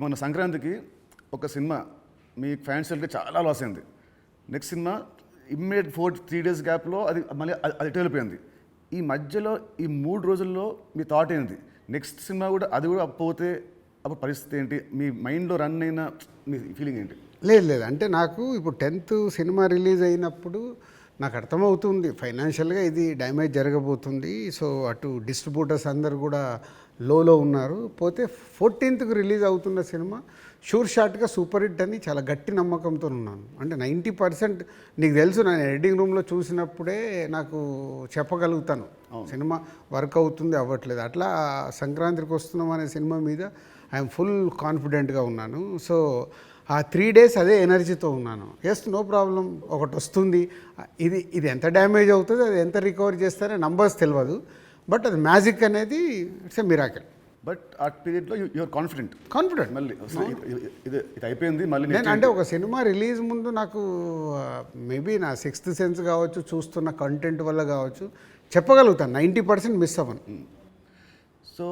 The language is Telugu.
మన సంక్రాంతికి ఒక సినిమా మీ ఫ్యాన్స్ చాలా లాస్ అయింది. నెక్స్ట్ సినిమా ఇమ్మీడియట్ 3 days గ్యాప్లో అది మళ్ళీ అది వెళ్ళిపోయింది. ఈ మధ్యలో ఈ 3 రోజుల్లో మీ థాట్ ఏంటి? నెక్స్ట్ సినిమా కూడా అది కూడా పోతే అప్పుడు పరిస్థితి ఏంటి? మీ మైండ్లో రన్ అయిన మీ ఫీలింగ్ ఏంటి? లేదు అంటే నాకు ఇప్పుడు 10th సినిమా రిలీజ్ అయినప్పుడు నాకు అర్థమవుతుంది ఫైనాన్షియల్గా ఇది డ్యామేజ్ జరగబోతుంది. సో అటు డిస్ట్రిబ్యూటర్స్ అందరు కూడా లోలో ఉన్నారు. పోతే 14th రిలీజ్ అవుతున్న సినిమా షూర్ షాట్గా సూపర్ హిట్ అని చాలా గట్టి నమ్మకంతో ఉన్నాను. అంటే 90% నీకు తెలుసు, నేను ఎడిటింగ్ రూమ్లో చూసినప్పుడే నాకు చెప్పగలుగుతాను సినిమా వర్క్ అవుతుంది అవ్వట్లేదు. అట్లా సంక్రాంతికి వస్తున్నాం అనే సినిమా మీద ఐఎమ్ ఫుల్ కాన్ఫిడెంట్గా ఉన్నాను. సో ఆ 3 days అదే ఎనర్జీతో ఉన్నాను. ఎస్, నో ప్రాబ్లం, ఒకటి వస్తుంది. ఇది ఎంత డ్యామేజ్ అవుతుంది, అది ఎంత రికవర్ చేస్తారో నంబర్స్ తెలియదు, బట్ అది మ్యాజిక్ అనేది ఇట్స్ ఎ మిరాకిల్. బట్ ఆ పీరియడ్లో యూఆర్ కాన్ఫిడెంట్ మళ్ళీ ఇది అయిపోయింది మళ్ళీ నేను అంటే ఒక సినిమా రిలీజ్ ముందు నాకు మేబీ నా 6th సెన్స్ కావచ్చు, చూస్తున్న కంటెంట్ వల్ల కావచ్చు, చెప్పగలుగుతాను 90% మిస్ అవ్వను. సో